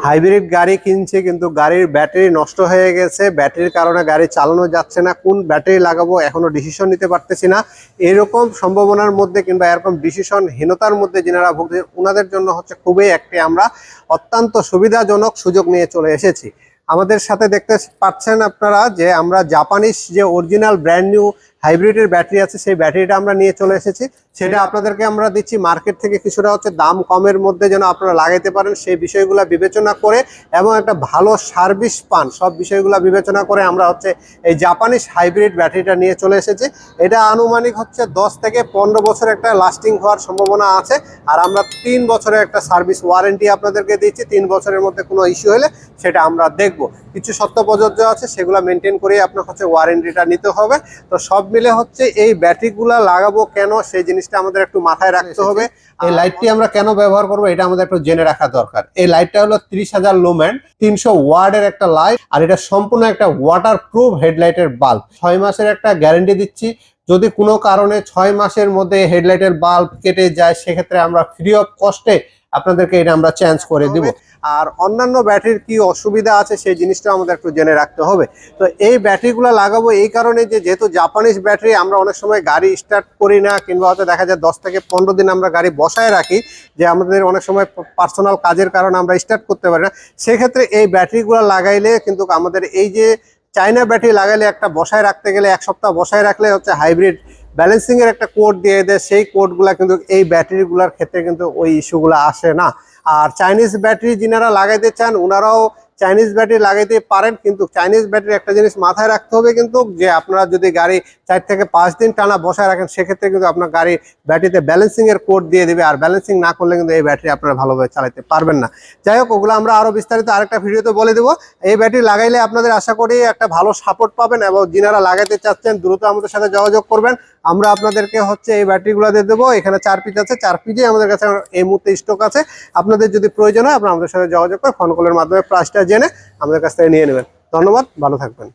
Hybrid গাড়ি কিনছে কিন্তু গাড়ির ব্যাটারি নষ্ট হয়ে গেছে, ব্যাটারির কারণে গাড়ি চালানো যাচ্ছে না, কোন ব্যাটারি লাগাবো এখনো ডিসিশন নিতে পারতেছি না। এরকম সম্ভাবনার মধ্যে কিংবা এরকম ডিসিশনহীনতার মধ্যে যারা ভুগছে ওনাদের জন্য হচ্ছে খুবই একটি আমরা অত্যন্ত সুবিধাজনক সুযোগ নিয়ে চলে এসেছি। আমাদের সাথে দেখতে পাচ্ছেন আপনারা যে আমরা জাপানিজ যে অরিজিনাল ব্র্যান্ড নিউ হাইব্রিডের ব্যাটারি আছে সেই ব্যাটারিটা আমরা নিয়ে চলে এসেছি। সেটা আপনাদেরকে আমরা দিচ্ছি মার্কেট থেকে কিছুটা হচ্ছে দাম কমের মধ্যে, যেন আপনারা লাগাইতে পারেন সেই বিষয়গুলো বিবেচনা করে এবং একটা ভালো সার্ভিস পান, সব বিষয়গুলো বিবেচনা করে আমরা হচ্ছে এই জাপানিজ হাইব্রিড ব্যাটারিটা নিয়ে চলে এসেছি। এটা আনুমানিক হচ্ছে 10 থেকে 15 বছর একটা লাস্টিং হওয়ার সম্ভাবনা আছে। আর আমরা 3 বছরের একটা সার্ভিস ওয়ারেন্টি আপনাদেরকে দিচ্ছি। 3 বছরের মধ্যে কোনো ইস্যু হলে সেটা আমরা দেখব। কিছু শর্ত প্রযোজ্য আছে, সেগুলো মেনটেন করেই আপনার হচ্ছে ওয়ারেন্টিটা নিতে হবে। তো সব মিলে হচ্ছে এই ব্যাটারিগুলো লাগাবো কেন সেই জিনিসটা আমাদের একটু মাথায় রাখতে হবে। এই লাইটটি আমরা কেন ব্যবহার করবো এটা আমাদের একটু জেনে রাখা দরকার। এই লাইটটা হলো 30,000 লুমেন 300 ওয়াটের একটা লাইট, আর এটা সম্পূর্ণ একটা ওয়াটার প্রুফ হেডলাইটের বাল্ব। 6 মাসের একটা গ্যারান্টি দিচ্ছি। যদি কোনো কারণে 6 মাসের মধ্যে হেডলাইটের বাল্ব কেটে যায় সেক্ষেত্রে আমরা ফ্রি অফ কস্টে আপনাদেরকে এটা আমরা চেঞ্জ করে দিব। আর অন্যান্য ব্যাটারির কি অসুবিধা আছে সেই জিনিসটা আমাদের একটু জেনে রাখতে হবে। তো এই ব্যাটারিগুলো লাগাবো এই কারণে যে যেহেতু জাপানিজ ব্যাটারি আমরা অনেক সময় গাড়ি স্টার্ট করি না, কিংবা হয়তো দেখা যায় 10 থেকে 15 দিন আমরা গাড়ি বসায় রাখি, যে আমাদের অনেক সময় পার্সোনাল কাজের কারণে আমরা স্টার্ট করতে পারি না। সেক্ষেত্রে এই ব্যাটারিগুলো লাগাইলে কিন্তু আমাদের এই যে চায়না ব্যাটারি লাগাইলে একটা বসায় রাখতে গেলে 1 সপ্তাহ বসায় রাখলে হচ্ছে হাইব্রিড ব্যালেন্সিং এর একটা কোড দিয়ে দেয়, সেই কোডগুলা কিন্তু এই ব্যাটারিগুলোর ক্ষেত্রে কিন্তু ওই ইস্যুগুলো আসে না। আর চাইনিজ ব্যাটারি যিনারা লাগাইতে চান ওনারাও চাইনিজ ব্যাটারি লাগাইতে পারেন, কিন্তু চাইনিজ ব্যাটারি একটা জিনিস মাথায় রাখতে হবে কিন্তু, যে আপনারা যদি গাড়ি 4 থেকে 5 দিন টানা বসায় রাখেন সেক্ষেত্রে কিন্তু আপনার গাড়ি ব্যাটারিতে ব্যালেন্সিং এর কোড দিয়ে দিবে, আর ব্যালেন্সিং না করলে কিন্তু এই ব্যাটারি আপনারা ভালোভাবে চালাতে পারবেন না। যাই হোক, ওগুলো আমরা আরো বিস্তারিত আরেকটা ভিডিওতে বলে দেবো। এই ব্যাটারি লাগাইলে আপনাদের আশা করি একটা ভালো সাপোর্ট পাবেন, এবং যিনারা লাগাইতে চাচ্ছেন দ্রুত আমাদের সাথে যোগাযোগ করবেন। আমরা আপনাদেরকে হচ্ছে এই ব্যাটারিগুলো দিয়ে দেবো। এখানে 4 পিস আছে, 4 পিসই আমাদের কাছে এই মুহূর্তে স্টক আছে। আপনাদের যদি প্রয়োজন হয় আপনারা আমাদের সাথে যোগাযোগ করে ফোন কলের মাধ্যমে প্রাইসটা জেনে আমাদের কাছ থেকে নিয়ে নেবেন। ধন্যবাদ, ভালো থাকবেন।